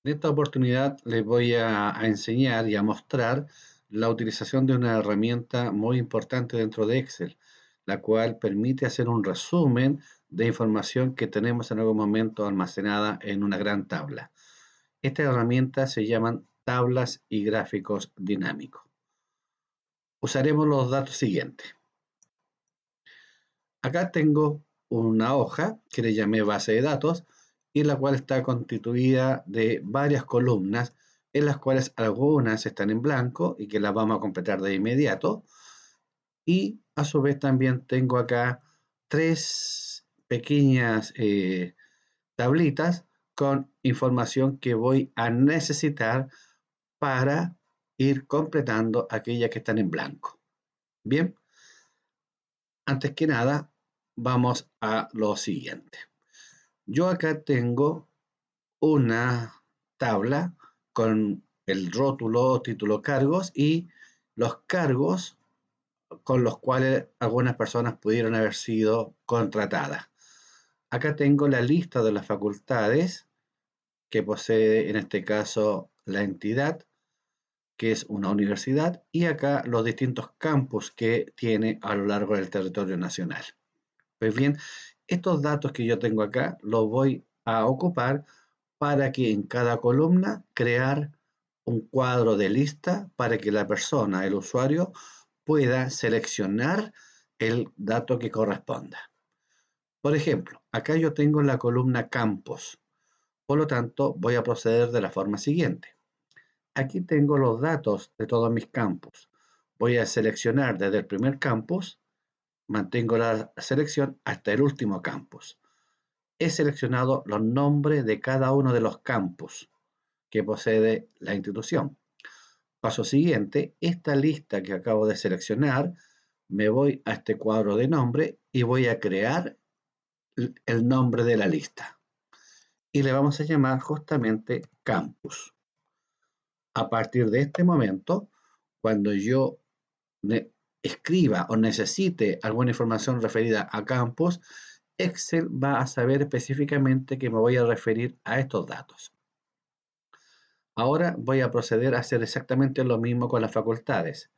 En esta oportunidad les voy a enseñar y a mostrar la utilización de una herramienta muy importante dentro de Excel, la cual permite hacer un resumen de información que tenemos en algún momento almacenada en una gran tabla. Estas herramientas se llaman tablas y gráficos dinámicos. Usaremos los datos siguientes. Acá tengo una hoja que le llamé base de datos y la cual está constituida de varias columnas en las cuales algunas están en blanco y que las vamos a completar de inmediato. Y a su vez también tengo acá tres pequeñas tablitas con información que voy a necesitar para ir completando aquellas que están en blanco. Bien, antes que nada, vamos a lo siguiente. Yo acá tengo una tabla con el rótulo, título, cargos y los cargos con los cuales algunas personas pudieron haber sido contratadas. Acá tengo la lista de las facultades que posee en este caso la entidad, que es una universidad, y acá los distintos campus que tiene a lo largo del territorio nacional. Pues bien, estos datos que yo tengo acá los voy a ocupar para que en cada columna crear un cuadro de lista para que la persona, el usuario, pueda seleccionar el dato que corresponda. Por ejemplo, acá yo tengo la columna campos, por lo tanto voy a proceder de la forma siguiente. Aquí tengo los datos de todos mis campos. Voy a seleccionar desde el primer campus, mantengo la selección hasta el último campus. He seleccionado los nombres de cada uno de los campus que posee la institución. Paso siguiente, esta lista que acabo de seleccionar, me voy a este cuadro de nombre y voy a crear el nombre de la lista. Y le vamos a llamar justamente campus. A partir de este momento, cuando yo escriba o necesite alguna información referida a campus, Excel va a saber específicamente que me voy a referir a estos datos. Ahora voy a proceder a hacer exactamente lo mismo con las facultades.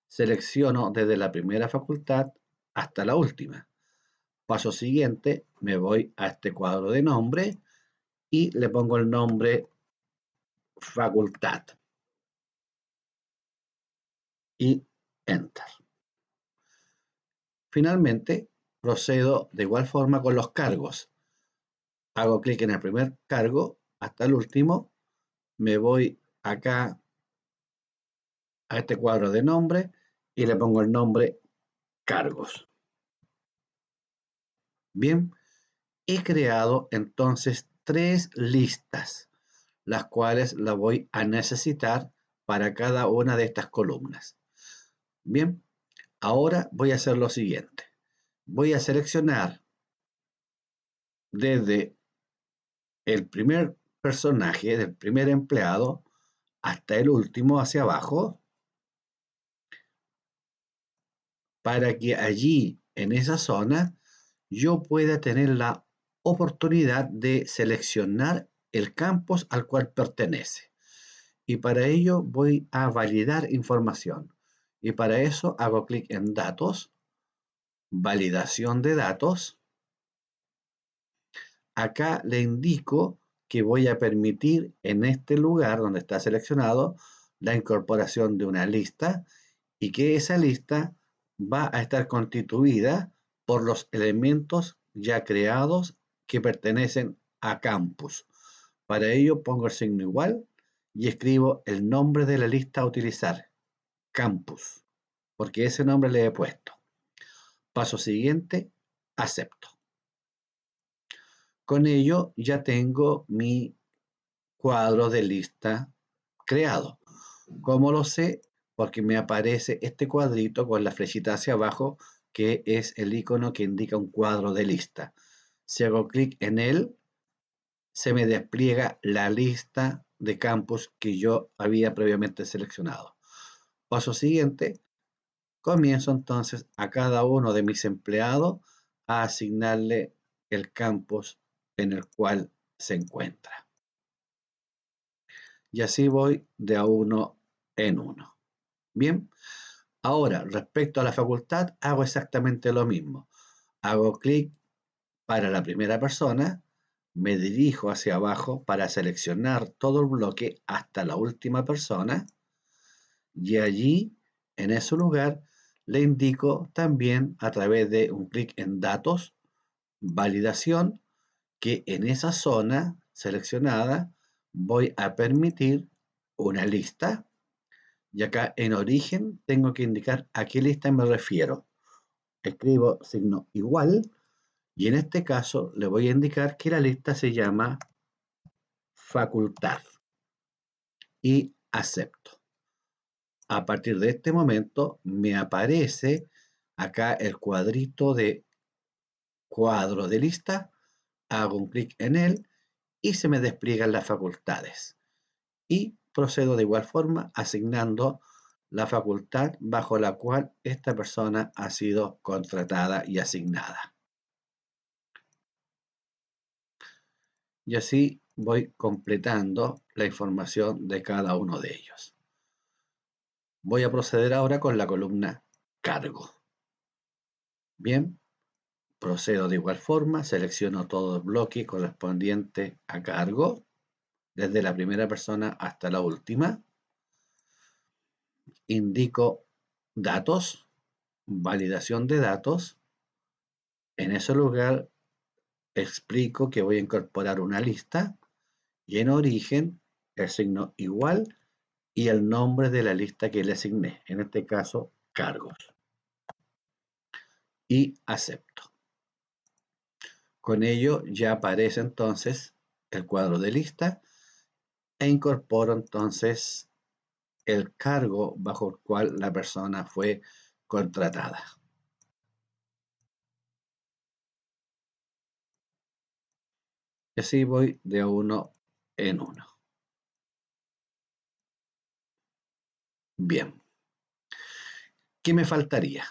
Selecciono desde la primera facultad hasta la última. Paso siguiente, me voy a este cuadro de nombre y le pongo el nombre facultad. Y Enter. Finalmente, procedo de igual forma con los cargos. Hago clic en el primer cargo hasta el último. Me voy acá a este cuadro de nombre y le pongo el nombre cargos. Bien, he creado entonces tres listas, las cuales las voy a necesitar para cada una de estas columnas. Bien, ahora voy a hacer lo siguiente. Voy a seleccionar desde el primer personaje, del primer empleado, hasta el último hacia abajo, para que allí, en esa zona, yo pueda tener la oportunidad de seleccionar el campus al cual pertenece. Y para ello voy a validar información. Y para eso hago clic en datos, validación de datos. Acá le indico que voy a permitir en este lugar donde está seleccionado la incorporación de una lista y que esa lista va a estar constituida por los elementos ya creados que pertenecen a campus. Para ello pongo el signo igual y escribo el nombre de la lista a utilizar, campus, porque ese nombre le he puesto. Paso siguiente, acepto. Con ello ya tengo mi cuadro de lista creado. ¿Cómo lo sé? Porque me aparece este cuadrito con la flechita hacia abajo, que es el icono que indica un cuadro de lista. Si hago clic en él, se me despliega la lista de campus que yo había previamente seleccionado. Paso siguiente, comienzo entonces a cada uno de mis empleados a asignarle el campus en el cual se encuentra. Y así voy de a uno en uno. Bien, ahora respecto a la facultad hago exactamente lo mismo. Hago clic para la primera persona, me dirijo hacia abajo para seleccionar todo el bloque hasta la última persona y allí, en ese lugar, le indico también a través de un clic en datos, validación, que en esa zona seleccionada voy a permitir una lista y acá en origen tengo que indicar a qué lista me refiero. Escribo signo igual y en este caso le voy a indicar que la lista se llama facultad y acepto. A partir de este momento me aparece acá el cuadrito de cuadro de lista, hago un clic en él y se me despliegan las facultades. Y procedo de igual forma asignando la facultad bajo la cual esta persona ha sido contratada y asignada. Y así voy completando la información de cada uno de ellos. Voy a proceder ahora con la columna cargo. Bien, procedo de igual forma, selecciono todo el bloque correspondiente a cargo, desde la primera persona hasta la última. Indico datos, validación de datos. En ese lugar explico que voy a incorporar una lista y en origen el signo igual y el nombre de la lista que le asigné, en este caso cargos. Y acepto. Con ello ya aparece entonces el cuadro de lista e incorporo entonces el cargo bajo el cual la persona fue contratada. Y así voy de uno en uno. Bien. ¿Qué me faltaría?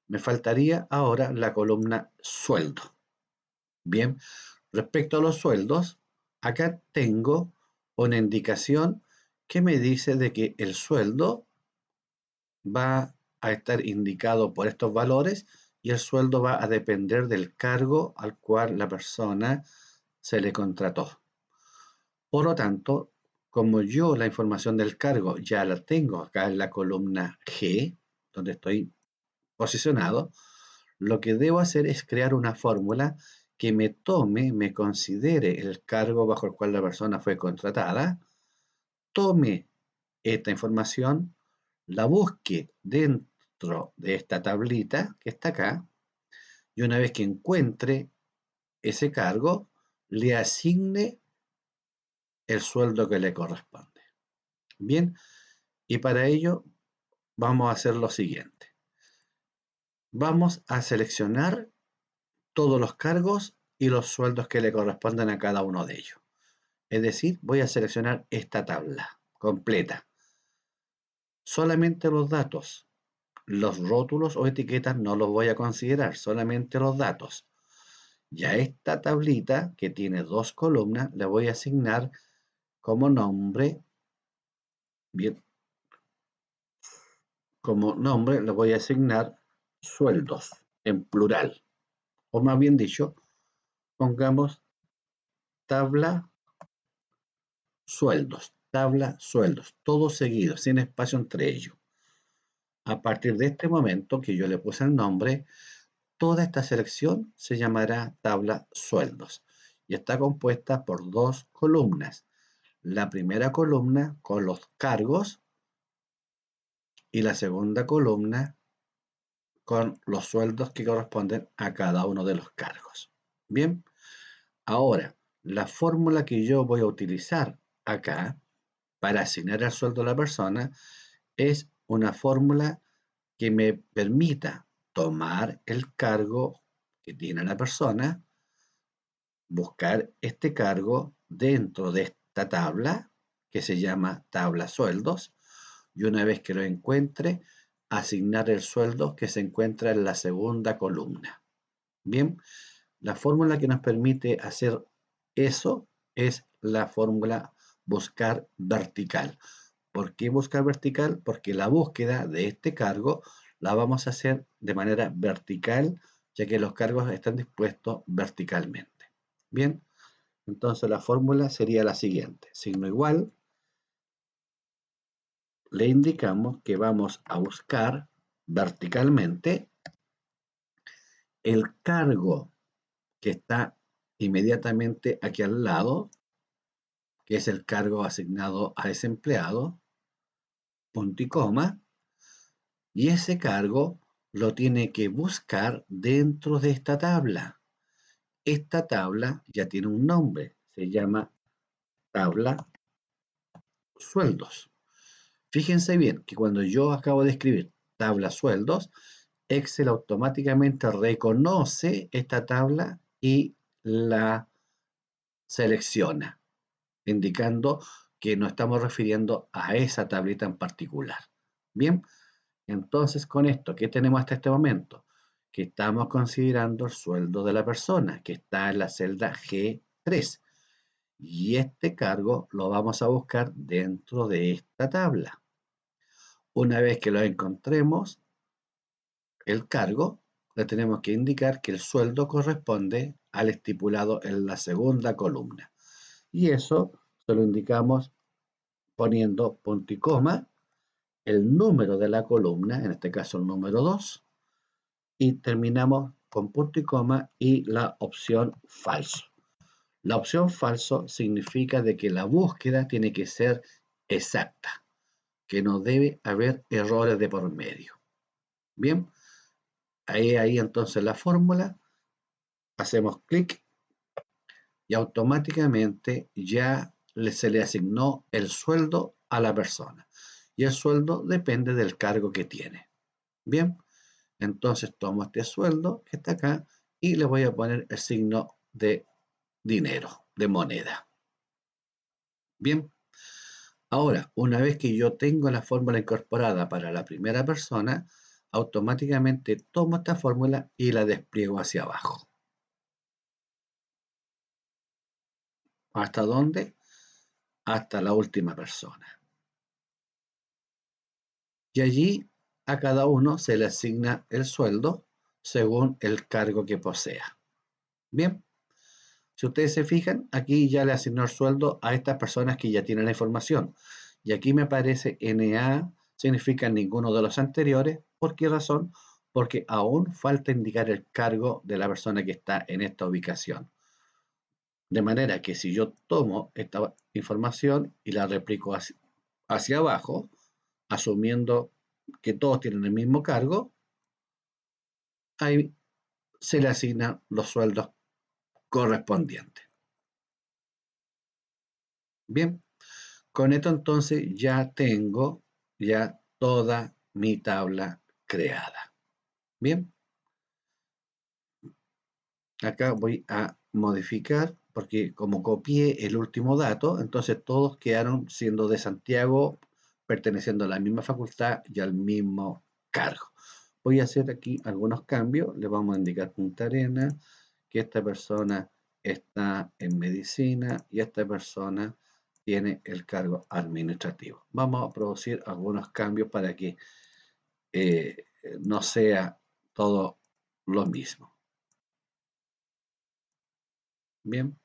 Me faltaría ahora la columna sueldo. Bien, respecto a los sueldos, acá tengo una indicación que me dice de que el sueldo va a estar indicado por estos valores y el sueldo va a depender del cargo al cual la persona se le contrató. Por lo tanto, como yo la información del cargo ya la tengo acá en la columna G, donde estoy posicionado, lo que debo hacer es crear una fórmula que me considere el cargo bajo el cual la persona fue contratada, tome esta información, la busque dentro de esta tablita que está acá, y una vez que encuentre ese cargo, le asigne el sueldo que le corresponde. Bien, y para ello vamos a hacer lo siguiente. Vamos a seleccionar todos los cargos y los sueldos que le corresponden a cada uno de ellos. Es decir, voy a seleccionar esta tabla completa. Solamente los datos, los rótulos o etiquetas no los voy a considerar, solamente los datos. Y a esta tablita, que tiene dos columnas, le voy a asignar como nombre, bien, como nombre le voy a asignar sueldos en plural. O más bien dicho, pongamos tabla sueldos, todos seguidos, sin espacio entre ellos. A partir de este momento que yo le puse el nombre, toda esta selección se llamará tabla sueldos y está compuesta por dos columnas. La primera columna con los cargos y la segunda columna con los sueldos que corresponden a cada uno de los cargos. Bien, ahora la fórmula que yo voy a utilizar acá para asignar el sueldo a la persona es una fórmula que me permita tomar el cargo que tiene la persona, buscar este cargo dentro de esta tabla que se llama tabla sueldos y una vez que lo encuentre, asignar el sueldo que se encuentra en la segunda columna. Bien, la fórmula que nos permite hacer eso es la fórmula buscar vertical. ¿Por qué buscar vertical? Porque la búsqueda de este cargo la vamos a hacer de manera vertical, ya que los cargos están dispuestos verticalmente. Bien, entonces la fórmula sería la siguiente. Signo igual, le indicamos que vamos a buscar verticalmente el cargo que está inmediatamente aquí al lado, que es el cargo asignado a ese empleado, punto y coma, y ese cargo lo tiene que buscar dentro de esta tabla. Esta tabla ya tiene un nombre, se llama tabla sueldos. Fíjense bien que cuando yo acabo de escribir tabla sueldos, Excel automáticamente reconoce esta tabla y la selecciona, indicando que nos estamos refiriendo a esa tablita en particular. Bien, entonces con esto, ¿qué tenemos hasta este momento? Que estamos considerando el sueldo de la persona, que está en la celda G3. Y este cargo lo vamos a buscar dentro de esta tabla. Una vez que lo encontremos, el cargo, le tenemos que indicar que el sueldo corresponde al estipulado en la segunda columna. Y eso se lo indicamos poniendo punto y coma, el número de la columna, en este caso el número 2, y terminamos con punto y coma y la opción falso. La opción falso significa de que la búsqueda tiene que ser exacta, que no debe haber errores de por medio. Bien, ahí entonces la fórmula, hacemos clic y automáticamente ya se le asignó el sueldo a la persona. Y el sueldo depende del cargo que tiene. Bien, entonces tomo este sueldo que está acá y le voy a poner el signo de dinero, de moneda. Bien, ahora, una vez que yo tengo la fórmula incorporada para la primera persona, automáticamente tomo esta fórmula y la despliego hacia abajo. ¿Hasta dónde? Hasta la última persona. Y allí a cada uno se le asigna el sueldo según el cargo que posea. Bien, si ustedes se fijan, aquí ya le asignó el sueldo a estas personas que ya tienen la información. Y aquí me aparece NA, significa ninguno de los anteriores. ¿Por qué razón? Porque aún falta indicar el cargo de la persona que está en esta ubicación. De manera que si yo tomo esta información y la replico hacia abajo, asumiendo que todos tienen el mismo cargo, ahí se le asignan los sueldos correspondientes. Bien, con esto entonces ya tengo ya toda mi tabla creada. Bien, acá voy a modificar porque como copié el último dato, entonces todos quedaron siendo de Santiago, perteneciendo a la misma facultad y al mismo cargo. Voy a hacer aquí algunos cambios. Le vamos a indicar Punta Arenas, que esta persona está en medicina y esta persona tiene el cargo administrativo. Vamos a producir algunos cambios para que eh, no sea todo lo mismo. Bien,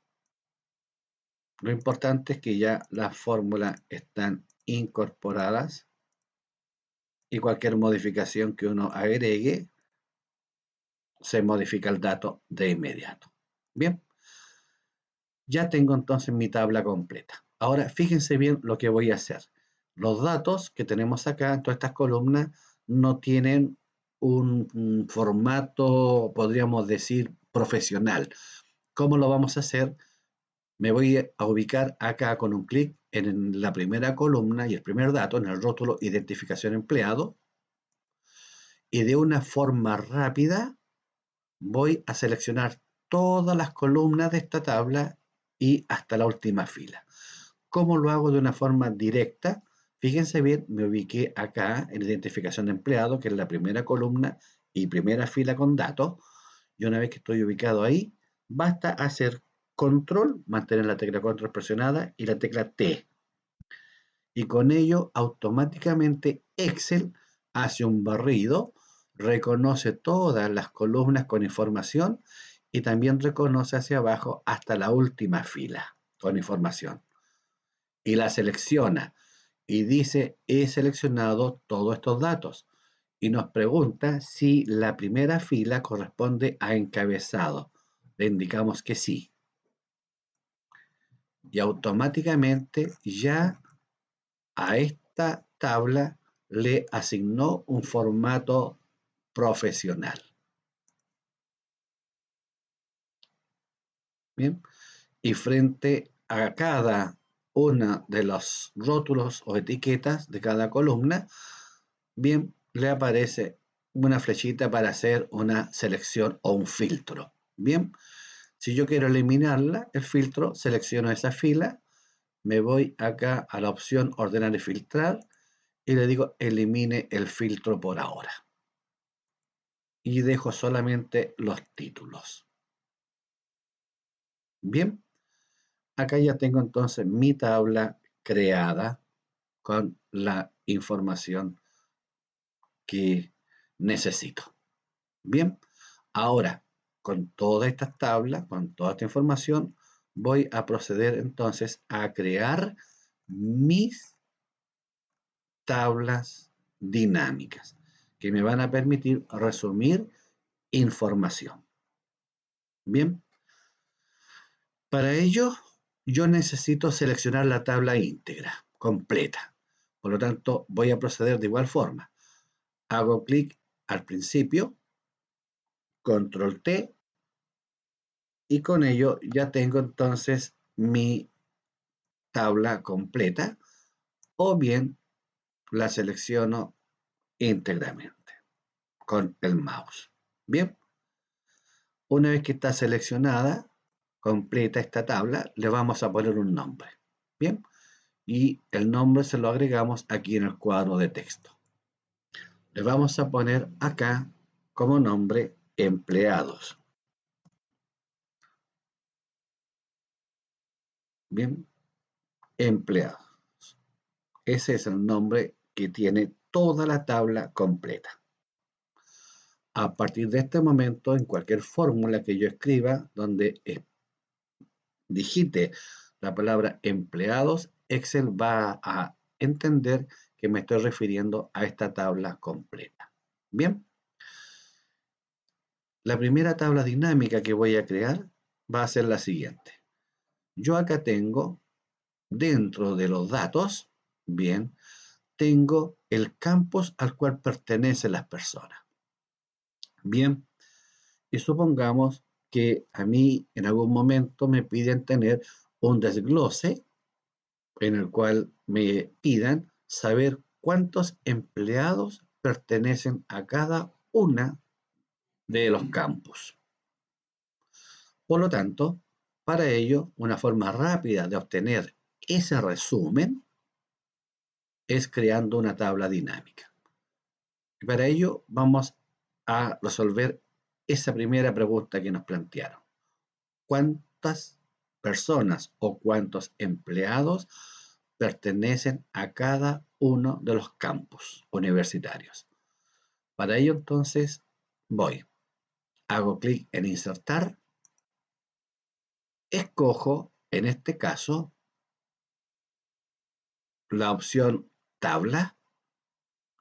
lo importante es que ya las fórmulas están incorporadas y cualquier modificación que uno agregue, se modifica el dato de inmediato. Bien, ya tengo entonces mi tabla completa. Ahora fíjense bien lo que voy a hacer. Los datos que tenemos acá en todas estas columnas no tienen un formato, podríamos decir, profesional. ¿Cómo lo vamos a hacer? Me voy a ubicar acá con un clic en la primera columna y el primer dato, en el rótulo identificación empleado, y de una forma rápida voy a seleccionar todas las columnas de esta tabla y hasta la última fila. ¿Cómo lo hago de una forma directa? Fíjense bien, me ubiqué acá en identificación de empleado, que es la primera columna y primera fila con datos. Y una vez que estoy ubicado ahí, basta hacer control, mantener la tecla control presionada y la tecla T. y con ello automáticamente Excel hace un barrido, reconoce todas las columnas con información y también reconoce hacia abajo hasta la última fila con información y la selecciona y dice he seleccionado todos estos datos y nos pregunta si la primera fila corresponde a encabezado. Le indicamos que sí y automáticamente ya a esta tabla le asignó un formato profesional. Bien, y frente a cada una de los rótulos o etiquetas de cada columna, bien, le aparece una flechita para hacer una selección o un filtro. Bien, si yo quiero eliminarla, el filtro, selecciono esa fila, me voy acá a la opción ordenar y filtrar y le digo elimine el filtro por ahora. Y dejo solamente los títulos. Bien, acá ya tengo entonces mi tabla creada con la información que necesito. Bien, ahora con todas estas tablas, con toda esta información, voy a proceder entonces a crear mis tablas dinámicas que me van a permitir resumir información. Bien, para ello yo necesito seleccionar la tabla íntegra, completa. Por lo tanto, voy a proceder de igual forma. Hago clic al principio, control T, y con ello ya tengo entonces mi tabla completa, o bien la selecciono íntegramente con el mouse. Bien, una vez que está seleccionada, completa esta tabla, le vamos a poner un nombre. Bien, y el nombre se lo agregamos aquí en el cuadro de texto. Le vamos a poner acá como nombre empleados. Bien, empleados. Ese es el nombre que tiene toda la tabla completa. A partir de este momento, en cualquier fórmula que yo escriba, donde digite la palabra empleados, Excel va a entender que me estoy refiriendo a esta tabla completa. Bien, la primera tabla dinámica que voy a crear va a ser la siguiente. Yo acá tengo, dentro de los datos, bien, tengo el campus al cual pertenecen las personas. Bien, y supongamos que a mí en algún momento me piden tener un desglose en el cual me pidan saber cuántos empleados pertenecen a cada una de los campus. Por lo tanto, para ello, una forma rápida de obtener ese resumen es creando una tabla dinámica. Y para ello vamos a resolver esa primera pregunta que nos plantearon. ¿Cuántas personas o cuántos empleados pertenecen a cada uno de los campus universitarios? Para ello entonces hago clic en insertar, escojo en este caso la opción tabla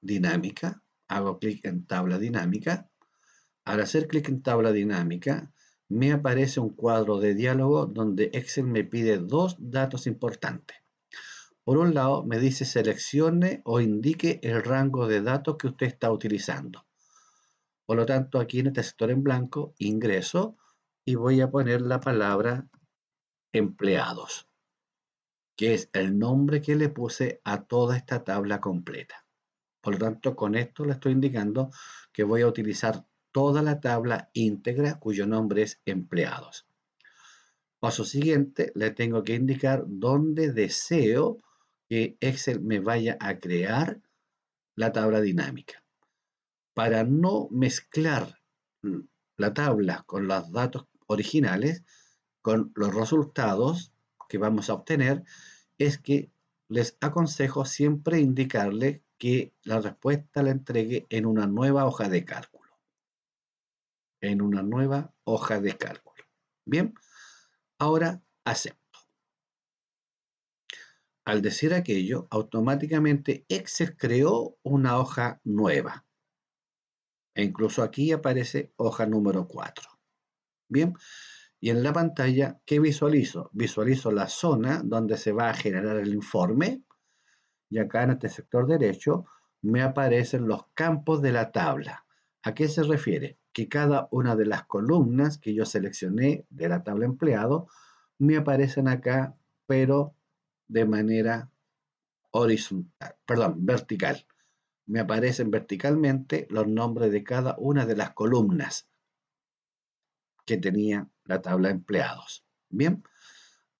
dinámica, hago clic en tabla dinámica. Al hacer clic en tabla dinámica, me aparece un cuadro de diálogo donde Excel me pide dos datos importantes. Por un lado, me dice seleccione o indique el rango de datos que usted está utilizando. Por lo tanto, aquí en este sector en blanco, ingreso y voy a poner la palabra empleados, que es el nombre que le puse a toda esta tabla completa. Por lo tanto, con esto le estoy indicando que voy a utilizar toda la tabla íntegra cuyo nombre es empleados. Paso siguiente, le tengo que indicar dónde deseo que Excel me vaya a crear la tabla dinámica. Para no mezclar la tabla con los datos originales, con los resultados que vamos a obtener, es que les aconsejo siempre indicarle que la respuesta la entregue en una nueva hoja de cálculo. En una nueva hoja de cálculo. Bien, ahora acepto. Al decir aquello, automáticamente Excel creó una hoja nueva. E incluso aquí aparece hoja número 4. Bien, y en la pantalla, ¿qué visualizo? Visualizo la zona donde se va a generar el informe. Y acá en este sector derecho me aparecen los campos de la tabla. ¿A qué se refiere? Que cada una de las columnas que yo seleccioné de la tabla empleado me aparecen acá, pero de manera horizontal, perdón, vertical. Me aparecen verticalmente los nombres de cada una de las columnas que tenía la tabla empleados. Bien,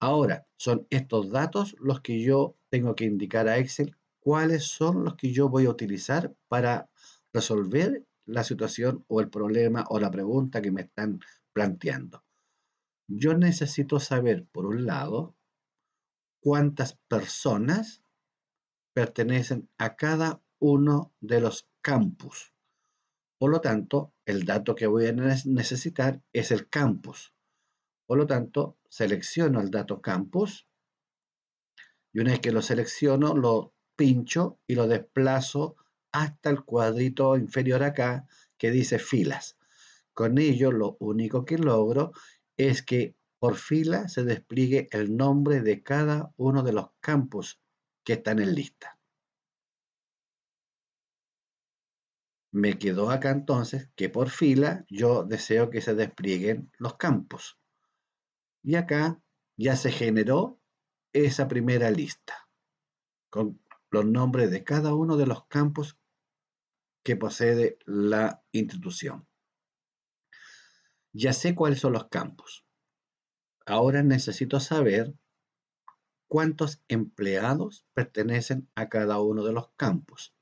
ahora son estos datos los que yo tengo que indicar a Excel cuáles son los que yo voy a utilizar para resolver la situación o el problema o la pregunta que me están planteando. Yo necesito saber, por un lado, cuántas personas pertenecen a cada uno de los campus. Por lo tanto, el dato que voy a necesitar es el campus. Por lo tanto, selecciono el dato campus y una vez que lo selecciono, lo pincho y lo desplazo hasta el cuadrito inferior acá que dice filas. Con ello, lo único que logro es que por fila se despliegue el nombre de cada uno de los campus que están en lista. Me quedó acá entonces que por fila yo deseo que se desplieguen los campos. Y acá ya se generó esa primera lista con los nombres de cada uno de los campos que posee la institución. Ya sé cuáles son los campos. Ahora necesito saber cuántos empleados pertenecen a cada uno de los campos.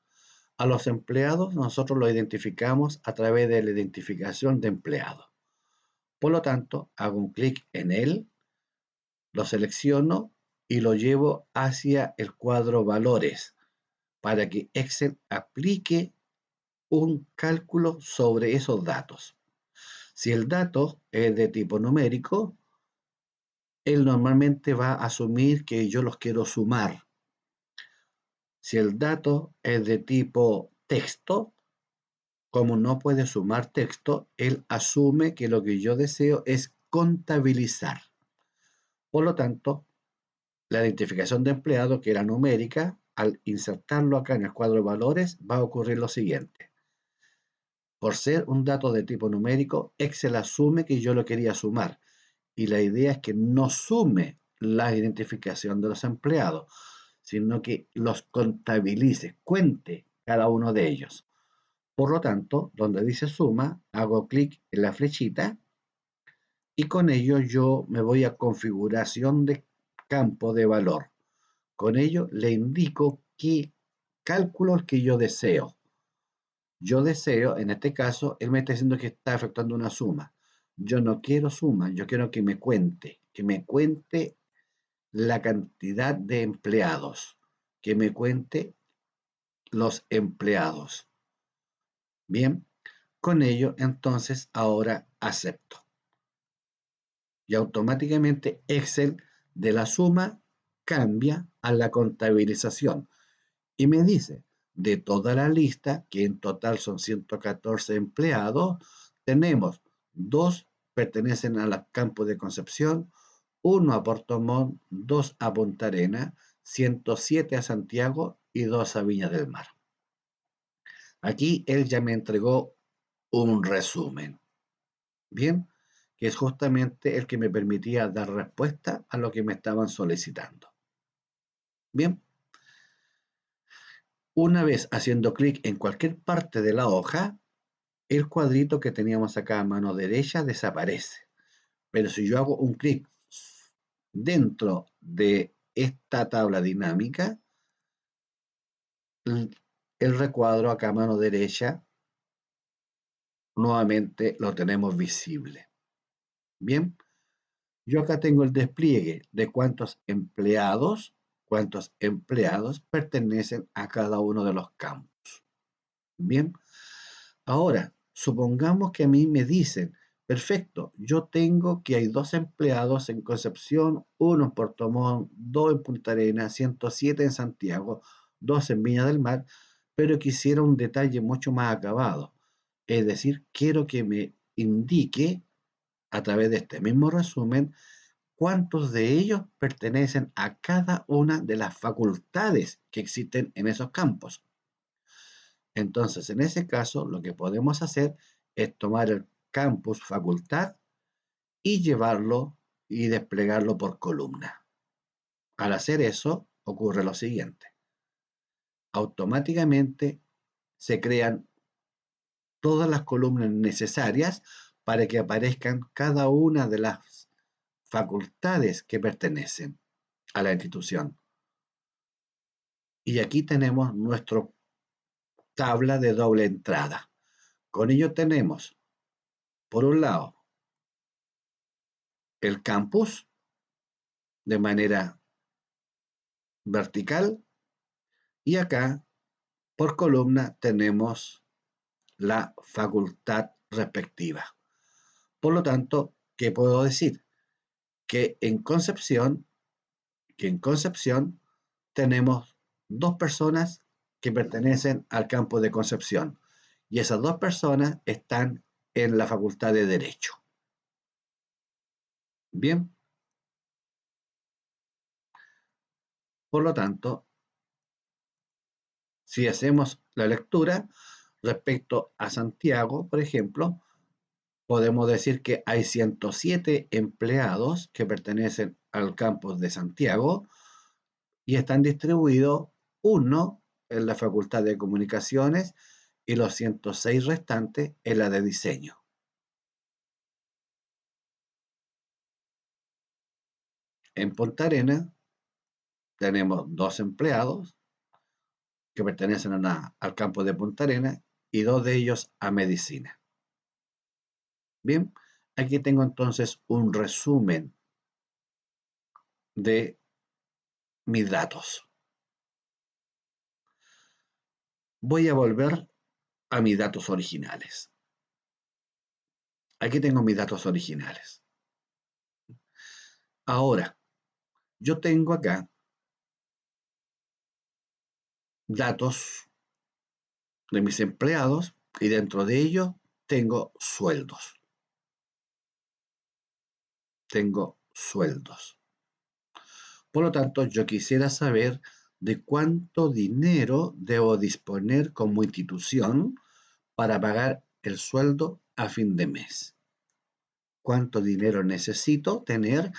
A los empleados nosotros los identificamos a través de la identificación de empleado. Por lo tanto, hago un clic en él, lo selecciono y lo llevo hacia el cuadro valores para que Excel aplique un cálculo sobre esos datos. Si el dato es de tipo numérico, él normalmente va a asumir que yo los quiero sumar. Si el dato es de tipo texto, como no puede sumar texto, él asume que lo que yo deseo es contabilizar. Por lo tanto, la identificación de empleado, que era numérica, al insertarlo acá en el cuadro de valores, va a ocurrir lo siguiente. Por ser un dato de tipo numérico, Excel asume que yo lo quería sumar. Y la idea es que no sume la identificación de los empleados, sino que los contabilice, cuente cada uno de ellos. Por lo tanto, donde dice suma, hago clic en la flechita y con ello yo me voy a configuración de campo de valor. Con ello le indico qué cálculo que yo deseo. Yo deseo, en este caso, él me está diciendo que está efectuando una suma. Yo no quiero suma, yo quiero que me cuente la cantidad de empleados, que me cuente los empleados. Bien, con ello entonces ahora acepto. Y automáticamente Excel de la suma cambia a la contabilización y me dice, de toda la lista, que en total son 114 empleados, tenemos 2 pertenecen al campo de Concepción, 1 a Puerto Montt, 2 a Punta Arenas, 107 a Santiago y 2 a Viña del Mar. Aquí él ya me entregó un resumen, ¿bien? Que es justamente el que me permitía dar respuesta a lo que me estaban solicitando. Bien, una vez haciendo clic en cualquier parte de la hoja, el cuadrito que teníamos acá a mano derecha desaparece. Pero si yo hago un clic dentro de esta tabla dinámica, el recuadro acá a mano derecha nuevamente lo tenemos visible. Bien, yo acá tengo el despliegue de cuántos empleados, cuántos empleados pertenecen a cada uno de los campos. Bien, ahora supongamos que a mí me dicen, perfecto, yo tengo que hay 2 empleados en Concepción, uno en Puerto Montt, 2 en Punta Arenas, 107 en Santiago, 2 en Viña del Mar, pero quisiera un detalle mucho más acabado. Es decir, quiero que me indique a través de este mismo resumen cuántos de ellos pertenecen a cada una de las facultades que existen en esos campos. Entonces, en ese caso, lo que podemos hacer es tomar el campus facultad y llevarlo y desplegarlo por columna. Al hacer eso, ocurre lo siguiente. Automáticamente se crean todas las columnas necesarias para que aparezcan cada una de las facultades que pertenecen a la institución. Y aquí tenemos nuestra tabla de doble entrada. Con ello tenemos, por un lado, el campus de manera vertical y acá, por columna, tenemos la facultad respectiva. Por lo tanto, ¿qué puedo decir? Que en Concepción tenemos 2 personas que pertenecen al campo de Concepción y esas 2 personas están en la Facultad de Derecho. Bien, por lo tanto, si hacemos la lectura respecto a Santiago, por ejemplo, podemos decir que hay 107 empleados que pertenecen al campus de Santiago y están distribuidos uno en la Facultad de Comunicaciones y los 106 restantes en la de Diseño. En Punta Arenas tenemos 2 empleados que pertenecen al campus de Punta Arenas y 2 de ellos a Medicina. Bien, aquí tengo entonces un resumen de mis datos. Voy a volver a mis datos originales. Aquí tengo mis datos originales. Ahora, yo tengo acá datos de mis empleados y dentro de ellos tengo sueldos. Tengo sueldos. Por lo tanto, yo quisiera saber de cuánto dinero debo disponer como institución para pagar el sueldo a fin de mes. ¿Cuánto dinero necesito tener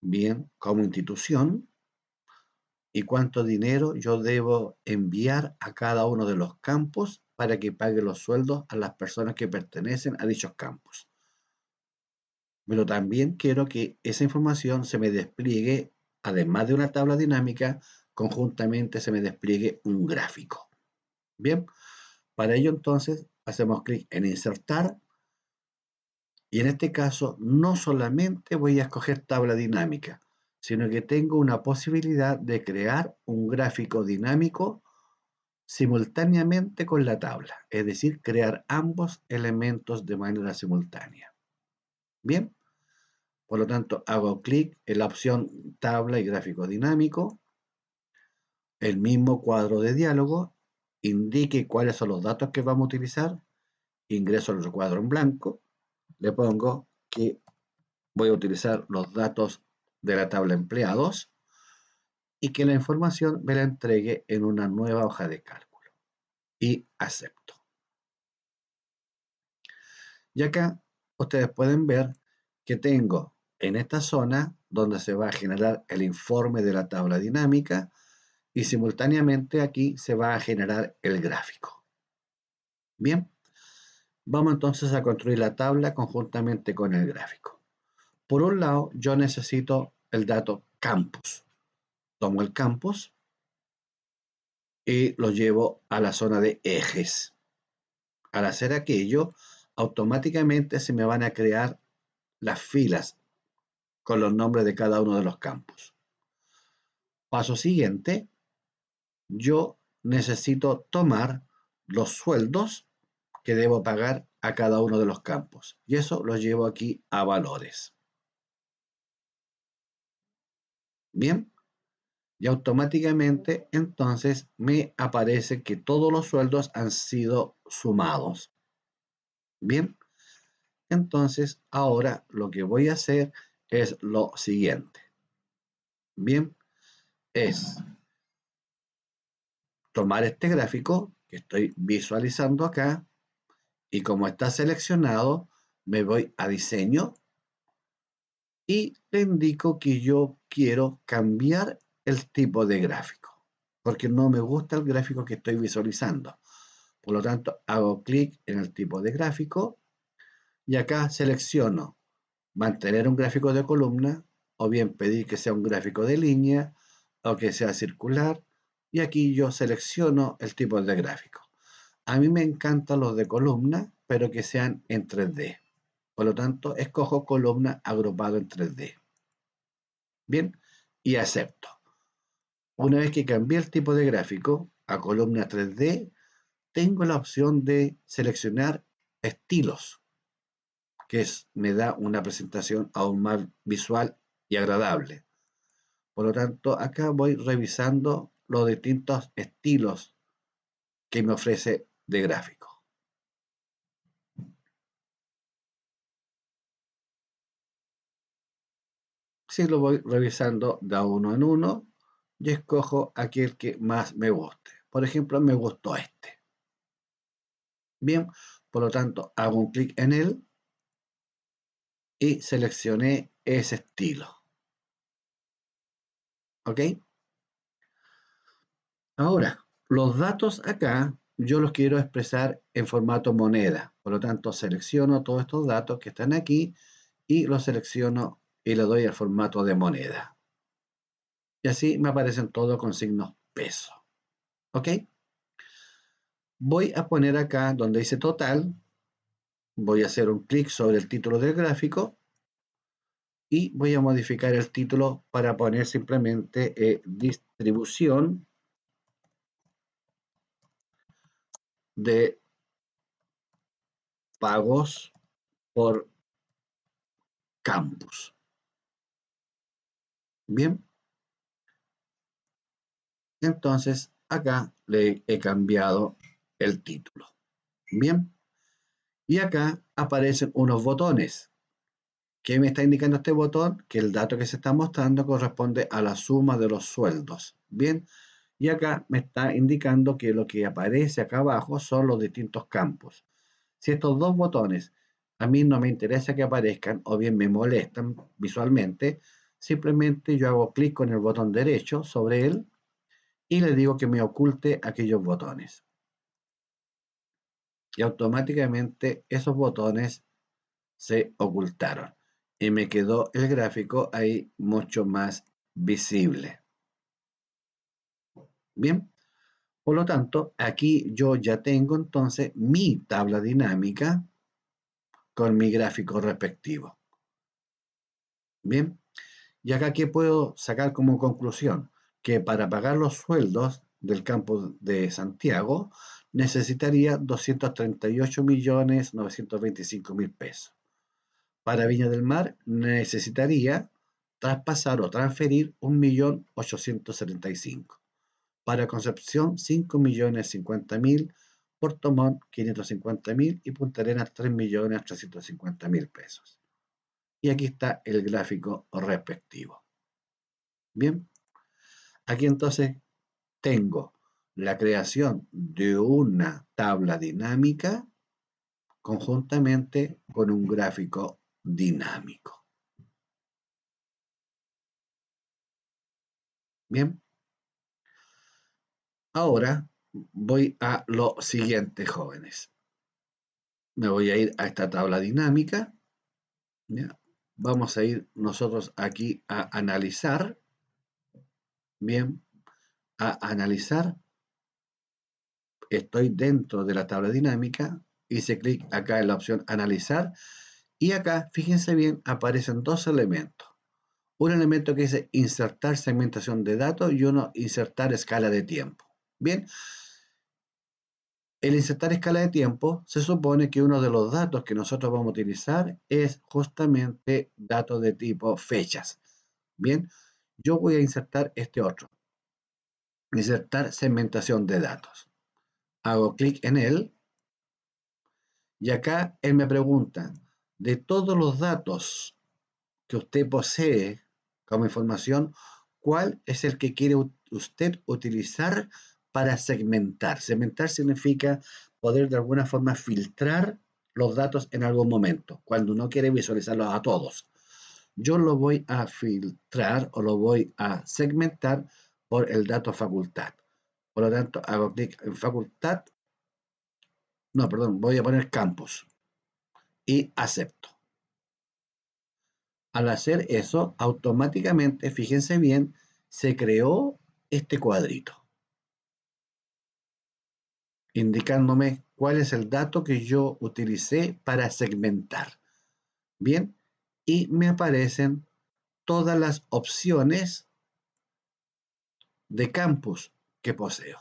bien como institución y cuánto dinero yo debo enviar a cada uno de los campos para que pague los sueldos a las personas que pertenecen a dichos campos? Pero también quiero que esa información se me despliegue, además de una tabla dinámica, conjuntamente se me despliegue un gráfico. Bien, para ello entonces hacemos clic en insertar y en este caso no solamente voy a escoger tabla dinámica, sino que tengo una posibilidad de crear un gráfico dinámico simultáneamente con la tabla, es decir, crear ambos elementos de manera simultánea. Bien, por lo tanto hago clic en la opción tabla y gráfico dinámico, el mismo cuadro de diálogo, indique cuáles son los datos que vamos a utilizar, ingreso al recuadro en blanco, le pongo que voy a utilizar los datos de la tabla empleados y que la información me la entregue en una nueva hoja de cálculo y acepto. Y acá ustedes pueden ver que tengo en esta zona donde se va a generar el informe de la tabla dinámica y simultáneamente aquí se va a generar el gráfico. Bien, vamos entonces a construir la tabla conjuntamente con el gráfico. Por un lado, yo necesito el dato campus. Tomo el campus y lo llevo a la zona de ejes. Al hacer aquello, automáticamente se me van a crear las filas con los nombres de cada uno de los campos. Paso siguiente, yo necesito tomar los sueldos que debo pagar a cada uno de los campos. Y eso lo llevo aquí a valores. Bien, y automáticamente entonces me aparece que todos los sueldos han sido sumados. Bien, entonces ahora lo que voy a hacer es lo siguiente. Bien, es tomar este gráfico que estoy visualizando acá y como está seleccionado, me voy a diseño y le indico que yo quiero cambiar el tipo de gráfico, porque no me gusta el gráfico que estoy visualizando. Por lo tanto, hago clic en el tipo de gráfico y acá selecciono mantener un gráfico de columna o bien pedir que sea un gráfico de línea o que sea circular y aquí yo selecciono el tipo de gráfico. A mí me encantan los de columna, pero que sean en 3D. Por lo tanto, escojo columna agrupado en 3D. Bien, y acepto. Una vez que cambié el tipo de gráfico a columna 3D, tengo la opción de seleccionar estilos, me da una presentación aún más visual y agradable. Por lo tanto, acá voy revisando los distintos estilos que me ofrece de gráfico. Si lo voy revisando de uno en uno, y escojo aquel que más me guste. Por ejemplo, me gustó este. Bien, por lo tanto, hago un clic en él y seleccioné ese estilo. ¿Ok? Ahora, los datos acá yo los quiero expresar en formato moneda. Por lo tanto, selecciono todos estos datos que están aquí y los selecciono y le doy el formato de moneda. Y así me aparecen todos con signos peso. ¿Ok? Voy a poner acá donde dice total, voy a hacer un clic sobre el título del gráfico y voy a modificar el título para poner simplemente distribución de pagos por campus. Bien, entonces acá le he cambiado el título. Bien, y acá aparecen unos botones. ¿Qué me está indicando este botón? Que el dato que se está mostrando corresponde a la suma de los sueldos. Bien, y acá me está indicando que lo que aparece acá abajo son los distintos campos. Si estos dos botones a mí no me interesa que aparezcan o bien me molestan visualmente, simplemente yo hago clic con el botón derecho sobre él y le digo que me oculte aquellos botones. Y automáticamente esos botones se ocultaron y me quedó el gráfico ahí mucho más visible. Bien, por lo tanto, aquí yo ya tengo entonces mi tabla dinámica con mi gráfico respectivo. Bien, y acá ¿qué puedo sacar como conclusión? Que para pagar los sueldos del campo de Santiago necesitaría 238.925.000 pesos. Para Viña del Mar necesitaría traspasar o transferir 1.875.000. Para Concepción 5.050.000, Puerto Montt 550.000 y Punta Arenas 3.350.000 pesos. Y aquí está el gráfico respectivo. Bien, aquí entonces tengo la creación de una tabla dinámica conjuntamente con un gráfico dinámico. Bien, ahora voy a lo siguiente, jóvenes. Me voy a ir a esta tabla dinámica. ¿Ya? Vamos a ir nosotros aquí a analizar. Bien, a analizar. Estoy dentro de la tabla dinámica. Hice clic acá en la opción analizar. Y acá, fíjense bien, aparecen dos elementos. un elemento que dice insertar segmentación de datos y uno insertar escala de tiempo. Bien, el insertar escala de tiempo se supone que uno de los datos que nosotros vamos a utilizar es justamente datos de tipo fechas. Bien, yo voy a insertar este otro, insertar segmentación de datos. Hago clic en él y acá él me pregunta, de todos los datos que usted posee como información, ¿cuál es el que quiere usted utilizar para segmentar? Segmentar significa poder de alguna forma filtrar los datos en algún momento, cuando uno quiere visualizarlos a todos. Yo lo voy a filtrar o lo voy a segmentar por el dato facultad. Por lo tanto, hago clic en facultad. No, perdón, voy a poner campus y acepto. Al hacer eso, automáticamente, fíjense bien, se creó este cuadrito, indicándome cuál es el dato que yo utilicé para segmentar. Bien, y me aparecen todas las opciones de campus que poseo.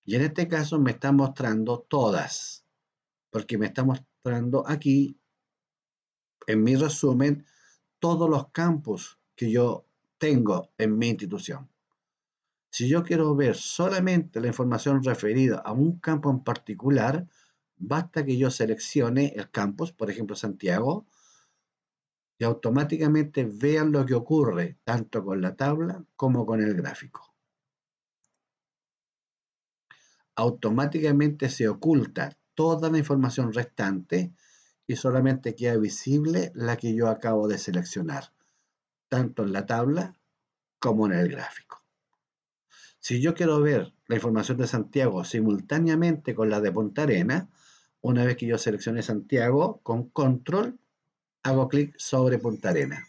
Y en este caso me está mostrando todas, porque me está mostrando aquí, en mi resumen, todos los campus que yo tengo en mi institución. Si yo quiero ver solamente la información referida a un campo en particular, basta que yo seleccione el campus, por ejemplo Santiago, y automáticamente vean lo que ocurre tanto con la tabla como con el gráfico. Automáticamente se oculta toda la información restante y solamente queda visible la que yo acabo de seleccionar, tanto en la tabla como en el gráfico. Si yo quiero ver la información de Santiago simultáneamente con la de Punta Arenas, una vez que yo seleccione Santiago, con control hago clic sobre Punta Arenas.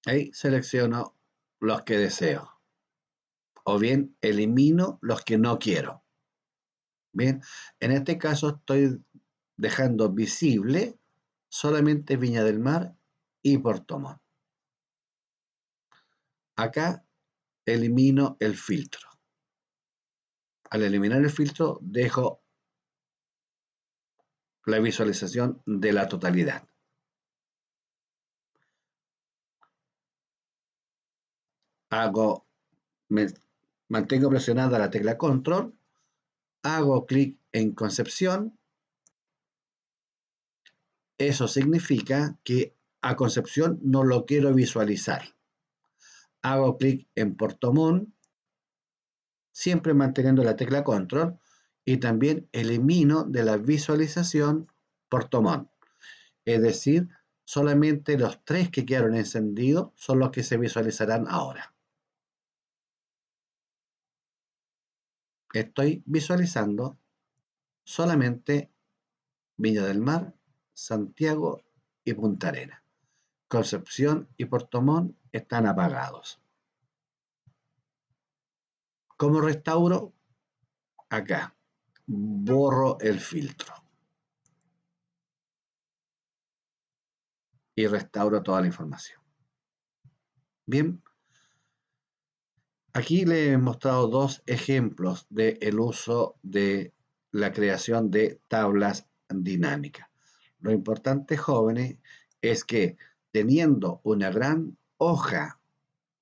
Ahí selecciono los que deseo. O bien elimino los que no quiero. Bien, en este caso estoy dejando visible solamente Viña del Mar y Puerto Montt. Acá elimino el filtro. Al eliminar el filtro dejo la visualización de la totalidad. Mantengo presionada la tecla control, hago clic en Concepción. Eso significa que a Concepción no lo quiero visualizar. Hago clic en Puerto Montt, siempre manteniendo la tecla control, y también elimino de la visualización Puerto Montt. Es decir, solamente los 3 que quedaron encendidos son los que se visualizarán ahora. Estoy visualizando solamente Viña del Mar, Santiago y Punta Arenas. Concepción y Puerto Montt están apagados. ¿Cómo restauro? Acá. Borro el filtro. Y restauro toda la información. Bien. Aquí le he mostrado 2 ejemplos del uso de la creación de tablas dinámicas. Lo importante, jóvenes, es que teniendo una gran hoja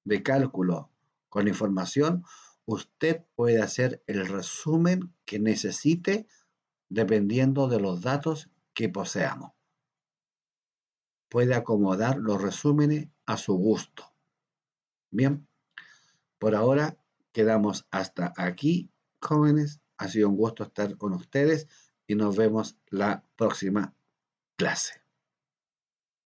de cálculo con información, usted puede hacer el resumen que necesite dependiendo de los datos que poseamos. Puede acomodar los resúmenes a su gusto. Bien, por ahora quedamos hasta aquí, jóvenes. Ha sido un gusto estar con ustedes y nos vemos la próxima clase.